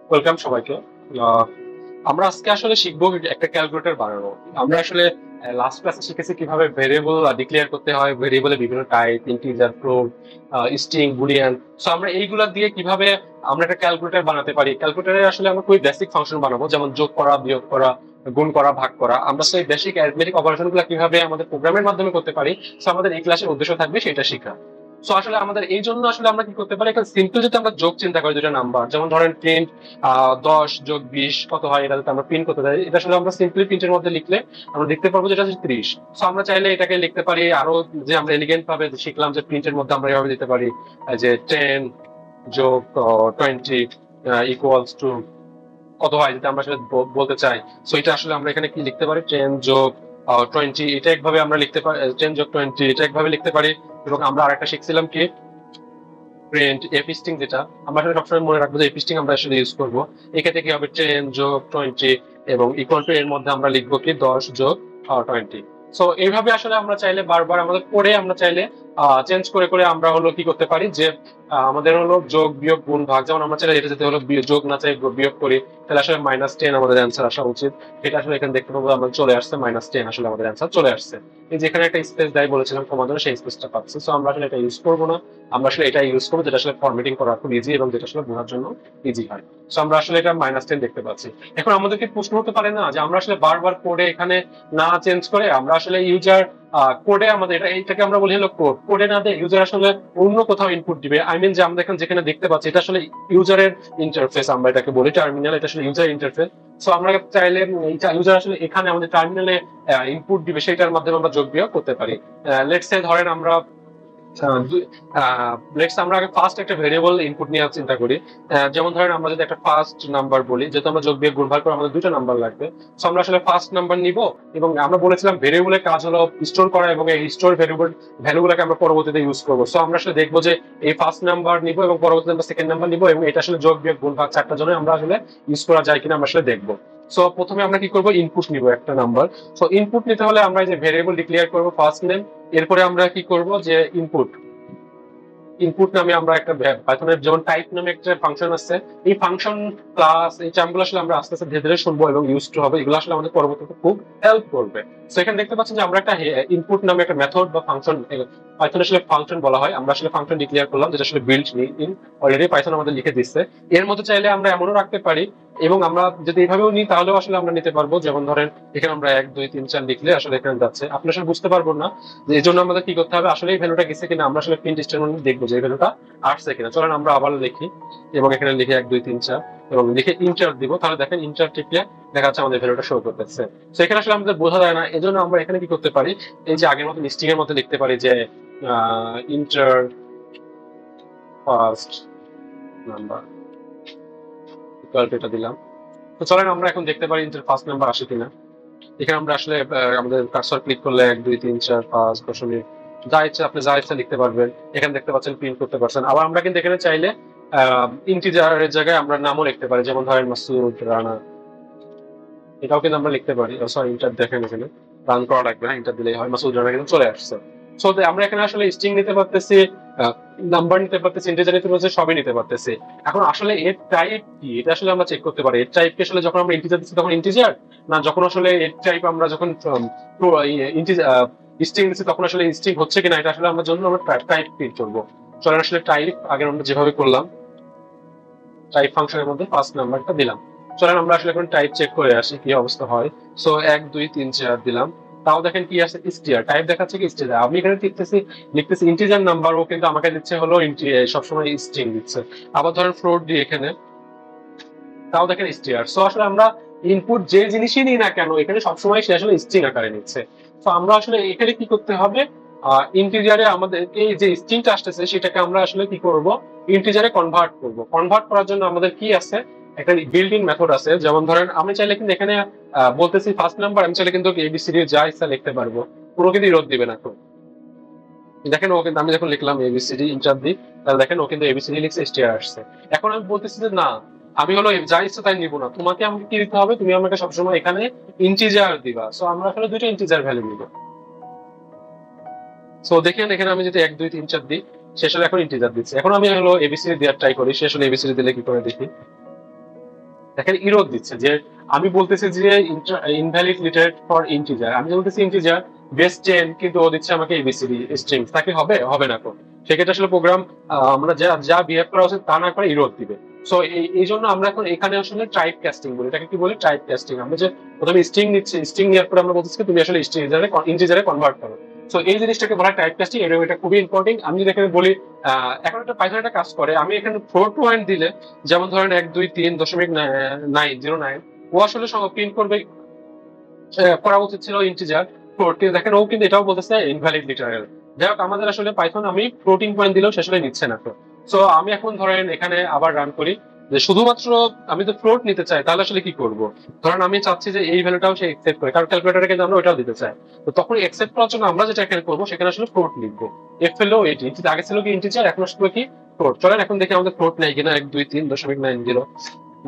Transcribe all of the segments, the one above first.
Welcome সবাইকে। আহ, আমরা আজকে আসলে শিখবো একটা ক্যালকুলেটর বানানো। আমরা আসলে লাস্ট ক্লাসে শিখেছি কিভাবে ভেরিয়েবল ডিক্লেয়ার করতে হয়, ভেরিয়েবলের বিভিন্ন type, integer, float, string, Boolean. So আমরা এইগুলা দিয়ে কিভাবে আমরা একটা ক্যালকুলেটর বানাতে পারি। ক্যালকুলেটরে আসলে আমরা খুবই বেসিক ফাংশন বানাবো, যেমন যোগ করা, বিয়োগ করা, গুণ করা, ভাগ করা। আমরা সেই বেসিক অ্যারিথমেটিক অপারেশন গুলো কিভাবে আমাদের প্রোগ্রামের মাধ্যমে করতে পারি, সো আমাদের এই ক্লাসের উদ্দেশ্য থাকবে সেটা শেখা। সো আসলে আমাদের এই জন্য আসলে আমরা কি করতে পারি, একটা সিম্পল যদি আমরা যোগ চিন্তা করি দুটো নাম্বার, যেমন ধরেন প্রিন্ট 10 + 20 কত হয়, এটা যদি আমরা প্রিন্ট করতে চাই, এটা আসলে আমরা সিম্পলি প্রিন্টের মধ্যে লিখলে আমরা দেখতে পারবো যেটা হচ্ছে 30। সো আমরা চাইলে এটাকে লিখতে পারি আরো, যে আমরা এলিগেন্ট ভাবে শিখলাম যে প্রিন্টের মধ্যে আমরা এভাবে দিতে পারি যে 10 + 20 ইকুয়ালস টু কত হয়, যদি আমরা আসলে বলতে চাই। সো এটা আসলে আমরা এখানে কি লিখতে পারি, 10 + 20 এটা একভাবে আমরা লিখতে পারি, 10 + 20 এটা একভাবে লিখতে পারি। এবং আমরা আরেকটা শিখছিলাম কি, প্রিন্ট এফ স্ট্রিং, যেটা আমরা আসলে সবসময় মনে রাখবো যে এফ স্ট্রিং আমরা আসলে ইউজ করবো। এক্ষেত্রে কি হবে, 10 + 20 এবং ইকুয়াল টু এর মধ্যে আমরা লিখবো কি 10 + 20। সো এইভাবে আসলে আমরা চাইলে বারবার আমাদের পড়ে আমরা চাইলে চেঞ্জ করে করে আমরা হলো কি করতে পারি যে আমাদের হলো যোগ, বিয়োগ, গুণ, ভাগ। যেমন আমরা চাইলে এটা যদি হলো যোগ না চাই বিয়োগ করি, তাহলে আসলে -10 আমাদের অ্যান্সার আসা উচিত। এটা আসলে এখানে দেখতে পাবো আমরা চলে আসছে -10, আসলে আমাদের অ্যান্সার চলে আসছে। এই যেখানে একটা স্পেস দেয় বলেছিলাম কমার জন্য, সেই স্পেসটা পাচ্ছি। সো আমরা আসলে এটা ইউজ করবো না, আমরা আসলে এটা ইউজ করবো যেটা আসলে ফরম্যাটিং করা খুব ইজি এবং যেটা আসলে বোঝার জন্য ইজি হয়। সো আমরা আসলে এটা -10 দেখতে পাচ্ছি। এখন আমাদেরকে প্রশ্ন হতে পারে না যে আমরা আসলে বারবার কোডে এখানে না চেঞ্জ করে আমরা আসলে ইউজার কোডে আমাদের এটাকে আমরা বলি হলো কোড, কোডে না দিয়ে ইউজার আসলে অন্য কোথাও ইনপুট দিবে। আই মিন যে আমরা এখন যেখানে দেখতে পাচ্ছি এটা আসলে ইউজারের ইন্টারফেস, আমরা এটাকে বলি টার্মিনাল, এটা আসলে ইউজার ইন্টারফেস। সো আমরা চাইলে ইউজার আসলে এখানে আমাদের টার্মিনালে ইনপুট দিবে, সেটার মাধ্যমে আমরা যোগ বিয়োগ করতে পারি। লেটস সে ধরেন আমরা লেটস আমরা আগে ফার্স্ট একটা ভেরিয়েবল ইনপুট নিয়ে চিন্তা করি। যেমন ধরেন আমরা যদি একটা ফার্স্ট নাম্বার বলি, যেহেতু আমরা যোগ বিয়োগ গুণভাগ করে আমাদের দুটো নাম্বার লাগবে। সো আমরা আসলে ফার্স্ট নাম্বার নিব, এবং আমরা বলেছিলাম ভেরিয়েবলের কাজ হলো স্টোর করা, এবং এই স্টোর ভেরিয়েবল ভ্যালুগুলোকে আমরা পরবর্তীতে ইউজ করবো। সো আমরা আসলে দেখবো যে এই ফার্স্ট নাম্বার নিব এবং পরবর্তীতে আমরা সেকেন্ড নাম্বার নিব, এবং এটা আসলে যোগ বিয়োগ গুণভাগ চারটা জন্য আমরা আসলে ইউজ করা যায় কিনা আমরা আসলে দেখবো। সো প্রথমে আমরা কি করবো, ইনপুট নিব একটা নাম্বার। সো ইনপুট নিতে হলে আমরা যে ভেরিয়েবল ডিক্লেয়ার করবো ফার্স্ট নেম, এরপরে আমরা কি করব যে ইনপুট ইনপুট নামে আমরা একটা পাইথনের যেমন টাইপ নামে একটা ফাংশন আছে। এই ফাংশন ক্লাস এই টার্মগুলো আসলে আমরা আস্তে আস্তে ধীরে ধীরে শুনবো এবং ইউজ টু হবে, এগুলো আসলে আমাদের পরবর্তীতে খুব হেল্প করবে। তো এখানে দেখতে পাচ্ছেন যে আমরা একটা ইনপুট নামে একটা মেথড বা ফাংশন, পাইথন আসলে ফাংশন বলা হয়, আমরা আসলে ফাংশন ডিক্লেয়ার করলাম যেটা আসলে বিল্ট ইন অলরেডি পাইথন আমাদের লিখে দিচ্ছে। এর মধ্যে চাইলে আমরা এমনও রাখতে পারি, এবং আমরা যদি এইভাবেও নিই তাহলেও আসলে আমরা নিতে পারবো। যেমন ধরেন এখানে আমরা 1 2 3 4 লিখলে আসলে এখানে যাচ্ছে, আপনি আসলে বুঝতে পারবো না যে এই জন্য আমাদের কি করতে হবে, আসলে এই ভ্যালুটা গেছে কিনা আমরা আসলে প্রিন্ট স্টেটমেন্ট দেখবো যে এই ভ্যালুটা আসছে কিনা। চলেন আমরা আবার লিখি, এবং এখানে লিখে 1 2 3 4 এবং লিখে ইন্টার দিব, তাহলে দেখেন ইন্টার টিপলে দেখা যাচ্ছে আমাদের ভ্যালুটা শো করতেছে। তো এখানে আসলে আমাদের বোঝা যায় না, এই জন্য আমরা এখানে কি করতে পারি, এই যে আগের মতো লিস্টিং এর মধ্যে লিখতে পারি যে inter first number equal to এটা দিলাম। তো চলেন আমরা এখন দেখতে পারি ইন্টার ফার্স্ট নাম্বার আসে কিনা। এখানে আমরা আসলে আমাদের কার্সর ক্লিক করলে 1 2 3 4 5 যা ইচ্ছা আপনি যা ইচ্ছা লিখতে পারবেন। এখানে দেখতে পাচ্ছেন প্রিন্ট করতে পারছেন। আবার আমরা কিন্তু এখানে চাইলে ইন্টিজারের জায়গায় আমরা নামও লিখতে পারি, যেমন ধরেন মাসুদ রানা, এটাও কিন্তু আমরা লিখতে পারি। সরি, ইন্টার দেখেন এখানে রান করা লাগবে না, ইন্টার দিলেই হয়, মাসুদ রানা কিন্তু চলে আসছে। সো আমরা এখানে আসলে স্ট্রিং নিতে পারতেছি, নাম্বার নিতে পারতেছি, ইন্টিজার নিতে পারতেছি, সবই নিতে পারতেছি। এখন আসলে এর টাইপ কি, এটা আসলে আমরা চেক করতে পারি। এর টাইপ কি আসলে যখন আমরা ইন্টিজার দিচ্ছি তখন ইন্টিজার, না যখন আসলে এর টাইপ আমরা যখন স্ট্রিং দিচ্ছি তখন আসলে স্ট্রিং হচ্ছে কিনা, এটা আসলে আমরা জন্য আমরা টাইপ প্রিন্ট করবো। চলেন আসলে টাইপ আগে আমরা যেভাবে করলাম, টাইপ ফাংশনের মধ্যে ফার্স্ট নাম্বারটা দিলাম। চলেন আমরা আসলে এখন টাইপ চেক করে আসি কি অবস্থা হয়। সো 1 2 3 4 দিলাম, তাও দেখেন কি আছে, স্টিয়ার টাইপ দেখাচ্ছে কি স্টিয়ার। আমি এখানে লিখতেছি ইন্টিজার নাম্বার, ও কিন্তু আমাকে দিচ্ছে হলো সবসময় স্ট্রিং দিচ্ছে। আবার ধরেন ফ্লোট দিয়ে এখানে, তাও দেখেন স্টিয়ার। সো আসলে আমরা ইনপুট যে জিনিসই নিই না কেন এখানে সবসময় সে আসলে স্ট্রিং আকারে নিচ্ছে। তো আমরা আসলে এখানে কি করতে হবে, ইন্টিজারে আমাদের এই যে স্ট্রিংটা আসতেছে সেটাকে আমরা আসলে কি করব, ইন্টিজারে কনভার্ট করব। কনভার্ট করার জন্য আমাদের কি আছে, একটা বিল্ট ইন মেথড আছে। যেমন ধরেন আমি চাইলে কিন্তু এখানে বলতেছি ফার্স্ট নাম্বার, আমি চাইলে কিন্তু এবিসিডি যা ইচ্ছা লিখতে পারবো, কোনো কিন্তু বিরোধ দিবে না। তো দেখেন ও কিন্তু, আমি যখন লিখলাম এবিসিডি ইন্টার দিই, তাহলে দেখেন ও কিন্তু এবিসিডি লিখছে, স্টিয়ার আসছে। এখন আমি বলতেছি যে না, আমি হলো যা ইচ্ছা তাই নিব না, তোমাকে আমাকে কি দিতে হবে, তুমি আমাকে সবসময় এখানে ইন্টিজার দিবা। সো আমরা আসলে দুইটা ইন্টিজার ভ্যালু নিব। সো দেখেন এখানে আমি যদি 1 2 3 4 দিই, সে আসলে এখন ইন্টিজার দিচ্ছে। এখন আমি হলো এবিসিডি দেওয়ার ট্রাই করি, সে আসলে এবিসিডি দিলে কি করে দেখি। দেখেন ইরোর দিচ্ছে যে আমি বলতেছি যে ইনভ্যালিড লিটারেট ফর ইন্টিজার, আমি বলতেছি ইন্টিজার বেস 10, কিন্তু ও দিচ্ছে আমাকে এবিসিডি স্ট্রিং, তাকে হবে হবে না তো। সেক্ষেত্রে আসলে প্রোগ্রাম আমরা যা যা বিহেভ করা উচিত তা না করে ইরোর দিবে। সো এই জন্য আমরা এখন এখানে আসলে টাইপ কাস্টিং বলি, এটাকে কি বলি, টাইপ কাস্টিং। আমরা যে প্রথমে স্ট্রিং নিচ্ছি, স্ট্রিং নেওয়ার পরে আমরা বলতেছি তুমি আসলে ইন্টিজারে কনভার্ট করো। সো এই জিনিসটাকে বলা টাইপ কাস্টিং, এটা খুবই ইম্পর্টেন্ট। আমি যদি এখানে বলি এখন একটা পাইথন একটা কাজ করে, আমি এখানে ফ্লোট পয়েন্ট দিলে, যেমন ধরেন 1 2 3.909, ও আসলে প্রিন্ট করবে, করা উচিত ছিল ইন্টিজার ফ্লোট, কিন্তু দেখেন ও কিন্তু এটাও বলতেছে ইনভ্যালিড লিটারেল। যাই হোক, আমাদের আসলে পাইথন আমি ফ্লোটিং পয়েন্ট দিলেও সে আসলে নিচ্ছে না তো। সো আমি এখন ধরেন এখানে আবার রান করি, যে শুধুমাত্র আমি তো ফ্লোট নিতে চাই, তাহলে আসলে কি করব। ধরেন আমি চাচ্ছি যে এই ভ্যালুটাও সে একসেপ্ট করে, কারণ ক্যালকুলেটরে কিন্তু আমরা ওটাও দিতে চাই। তো তখন একসেপ্ট করার জন্য আমরা যেটা এখানে করবো, সেখানে আসলে ফ্লোট লিখবো। এফ হলো এটি, আগে ছিল কি ইন্টিজার, এখন আসলে কি ফ্লোট। চলেন এখন দেখি আমাদের ফ্লোট নেই কিনা। 1 2 3.90,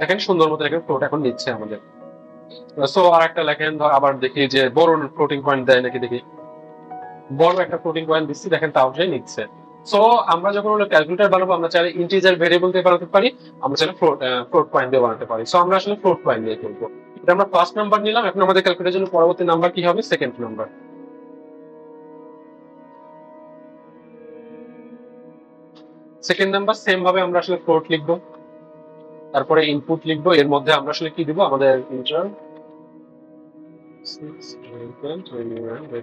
দেখেন সুন্দর মতো এখানে ফ্লোট এখন নিচ্ছে আমাদের। সো আর একটা লেখেন, আবার দেখি যে বড় ফ্লোটিং পয়েন্ট দেয় নাকি, দেখি বড় একটা ফ্লোটিং পয়েন্ট দিচ্ছি, দেখেন তাও সে নিচ্ছে। সো আমরা যখন হলো ক্যালকুলেটর বানাবো, আমরা চাইলে ইন্টিজার ভেরিয়েবল দিয়ে বানাতে পারি, আমরা চাইলে ফ্লোট পয়েন্ট দিয়ে বানাতে পারি। সো আমরা আসলে ফ্লোট পয়েন্ট দিয়ে করবো। এটা আমরা ফার্স্ট নাম্বার নিলাম, এখন আমাদের ক্যালকুলেটরের জন্য পরবর্তী নাম্বার কি হবে, second number. Second number same ভাবে আমরা আসলে ফ্লোট লিখবো, তারপরে ইনপুট লিখবো, এর মধ্যে আমরা আসলে কি দিব, আমাদের ইন্টার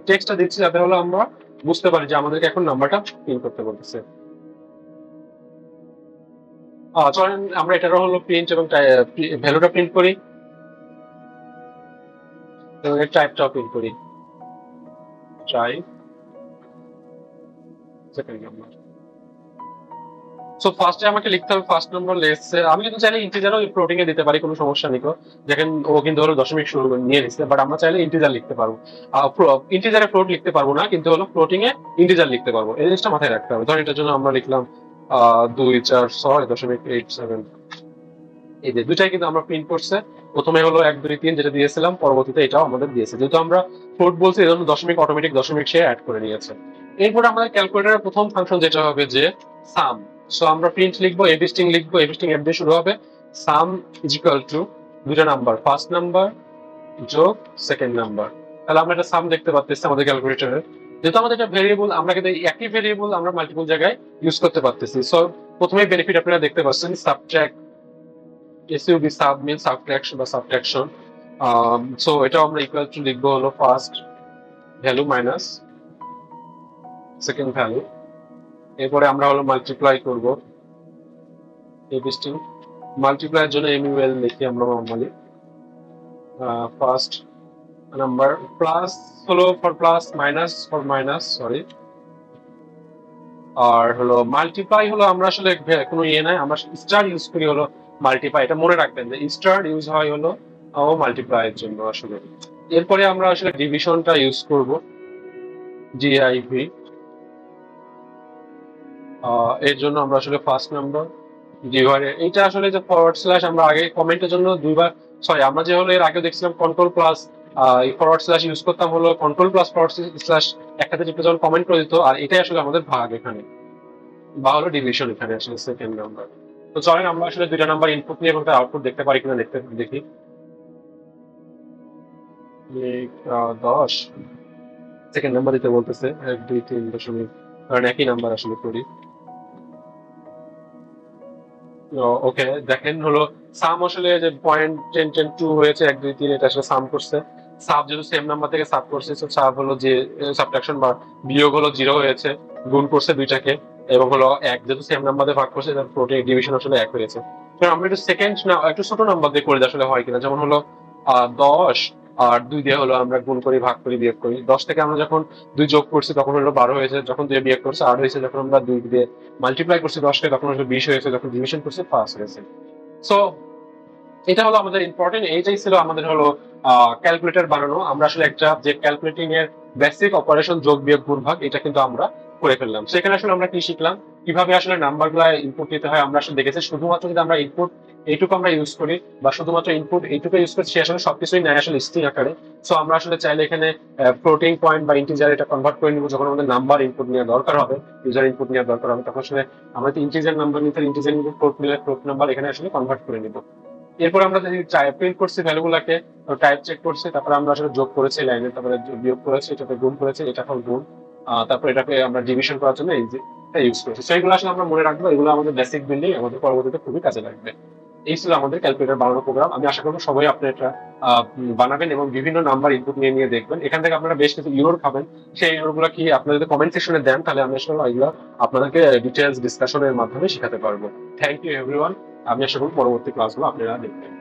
টেক্সটটা দিচ্ছি, যাতে হলো আমরা বুঝতে পারি যে আমাদেরকে এখন নাম্বারটা প্রিন্ট করতে বলতেছে। চলেন আমরা এটারও হলো প্রিন্ট এবং ভ্যালুটা প্রিন্ট করি এবং এর টাইপটাও প্রিন্ট করি, টাইপ সেকেন্ড নাম্বার। সো ফার্স্টে আমাকে লিখতে হবে ফার্স্ট নাম্বার লেসে। আমি কিন্তু চাইলে ইন্টিজারও ফ্লোটিং এ দিতে পারি, কোনো সমস্যা নেই। দেখেন ও কিন্তু হলো দশমিক শুরু নিয়ে নিচ্ছে, বাট আমরা চাইলে ইন্টিজার লিখতে পারবো। ইন্টিজারে ফ্লোট লিখতে পারবো না, কিন্তু হলো ফ্লোটিং এ ইন্টিজার লিখতে পারবো। এই জিনিসটা মাথায় রাখতে হবে। ধরেন এটার জন্য আমরা লিখলাম 2 4 6.87। এই যে দুইটাই কিন্তু আমরা প্রিন্ট করছে। প্রথমে হলো 1 2 3 যেটা দিয়েছিলাম, পরবর্তীতে এটাও আমাদের দিয়েছে। যেহেতু আমরা ফ্লোট বলছি, এই জন্য দশমিক অটোমেটিক দশমিক সে অ্যাড করে নিয়েছে। এরপর আমাদের ক্যালকুলেটরের প্রথম ফাংশন যেটা হবে যে সাম। সো আমরা প্রিন্ট লিখবো, এবি স্ট্রিং লিখবো, এবি স্ট্রিং এফ দিয়ে শুরু হবে। সাম ইজ ইকুয়াল টু দুইটা নাম্বার, ফার্স্ট নাম্বার যোগ সেকেন্ড নাম্বার। তাহলে আমরা একটা সাম দেখতে পাচ্ছি আমাদের ক্যালকুলেটরে। যেহেতু আমাদের এটা ভেরিয়েবল, আমরা কিন্তু একই ভেরিয়েবল আমরা মাল্টিপল জায়গায় ইউজ করতে পারতেছি। সো প্রথমে বেনিফিট আপনারা দেখতে পাচ্ছেন, সাবট্রাক্ট, এসইউবি সাব মিন সাবট্রাকশন বা সাবট্রাকশন। সো এটা আমরা ইকুয়াল টু লিখবো হলো first value minus second value. এরপরে আমরা হলো মাল্টিপ্লাই করব, এবি স্ট্রিং মাল্টিপ্লাইয়ের জন্য এমইউএল লিখি আমরা নরমালি। ফার্স্ট নাম্বার প্লাস হলো for plus, minus for minus, sorry. আর হলো মাল্টিপ্লাই হলো আমরা আসলে কোনো ইয়ে নাই, আমরা স্টার ইউজ করি হলো মাল্টিপ্লাই। এটা মনে রাখবেন যে স্টার ইউজ হয় হলো মাল্টিপ্লাই এর জন্য আসলে। এরপরে আমরা আসলে ডিভিশনটা ইউজ করব, ডিআইভি। এর জন্য আমরা আসলে ফার্স্ট নাম্বার ডিভাইডেড, এটা আসলে যে ফরওয়ার্ড স্ল্যাশ, আমরা আগে কমেন্টের জন্য দুইবার, সরি আমরা যে হলো এর আগে দেখছিলাম control plus forward slash use করতাম, হলো কন্ট্রোল প্লাস ফরওয়ার্ড স্ল্যাশ একসাথে টিপে যখন কমেন্ট করে দিত, আর এটাই আসলে আমাদের ভাগ এখানে, বা হলো ডিভিশন এখানে আসলে সেকেন্ড নাম্বার। তো চলেন আমরা আসলে দুইটা নাম্বার ইনপুট নিয়ে এবং তার আউটপুট দেখতে পারি কিনা দেখি। 10 সেকেন্ড নাম্বার দিতে বলতেছে, 1 2 3 কারণ একই নাম্বার আসলে করি। ওকে, দেখেন হলো সাম আসলে যে 0.10 10 2 হয়েছে, 1 2 3, এটা আসলে সাম করছে। সাব যেহেতু সেম নাম্বার থেকে সাব করছে, তো সাব হলো যে সাবট্রাকশন বা বিয়োগ হলো 0 হয়েছে, গুণ করছে দুইটাকে, এবং হলো 1 যেহেতু সেম নাম্বার দিয়ে ভাগ করছে, তার প্রোটিন ডিভিশন আসলে 1 হয়েছে। তো আমরা একটু সেকেন্ড না একটু ছোট নাম্বার দিয়ে করে আসলে হয় কিনা, যেমন হলো 10 আর 2 দিয়ে হলো আমরা গুণ করি, ভাগ করি, বিয়োগ করি। 10 থেকে আমরা যখন 2 যোগ করছি তখন হলো 12 হয়েছে, যখন 2 বিয়োগ করছে 8 হয়েছে, যখন আমরা 2 দিয়ে মাল্টিপ্লাই করছি 10কে তখন হলো 20 হয়েছে, যখন ডিভিশন করছি 5 হয়েছে। সো এটা হলো আমাদের ইম্পর্টেন্ট, এইটাই ছিল আমাদের হলো ক্যালকুলেটর বানানো। আমরা আসলে একটা যে ক্যালকুলেটিং এর বেসিক অপারেশন যোগ বিয়োগ গুণ ভাগ, এটা কিন্তু আমরা করে ফেললাম। সেখানে আসলে আমরা কি শিখলাম, কিভাবে আসলে নাম্বার গুলা ইনপুট নিতে হয় আমরা আসলে দেখেছি। শুধুমাত্র যদি আমরা ইনপুট এইটুকু আমরা ইউজ করি, বা শুধুমাত্র ইনপুট এইটুকু ইউজ করি, সে আসলে সবকিছুই নেয় আসলে স্ট্রিং আকারে। সো আমরা আসলে চাইলে এখানে ফ্লোটিং পয়েন্ট বা ইন্টিজার এটা কনভার্ট করে নিব, যখন আমাদের নাম্বার ইনপুট নেওয়া দরকার হবে, ইউজার ইনপুট নেওয়া দরকার হবে, তখন আসলে আমরা ইন্টিজার নাম্বার নিতে ইন্টিজার নিব, ফ্লোট নিলে ফ্লোট নাম্বার এখানে আসলে কনভার্ট করে নিব। এরপর আমরা যদি প্রিন্ট করছি ভ্যালুগুলোকে, টাইপ চেক করছি, তারপরে আমরা আসলে যোগ করেছি লাইনে, তারপরে বিয়োগ করেছি, এটাতে গুণ করেছি, এটা হল গুণ। তারপর এটাকে আমরা ডিভিশন করার জন্য এই যে ইউজ করেছি। তো এগুলো আসলে আমরা মনে রাখবো, এগুলো আমাদের বেসিক বিল্ডিং, আমাদের পরবর্তীতে খুবই কাজে লাগবে। এই ছিল আমাদের ক্যালকুলেটর বানানোর প্রোগ্রাম। আমি আশা করবো সবাই আপনি এটা বানাবেন এবং বিভিন্ন নাম্বার ইনপুট নিয়ে নিয়ে দেখবেন। এখান থেকে আপনারা বেশ কিছু ইউরোর পাবেন। সেই ইউরো গুলো কি আপনারা যদি কমেন্ট সেকশনে দেন, তাহলে আমি আসলে এগুলো আপনাদেরকে ডিটেলস ডিসকাশনের মাধ্যমে শেখাতে পারবো। Thank you everyone. আমি আশা করি পরবর্তী ক্লাসগুলো আপনারা দেখবেন।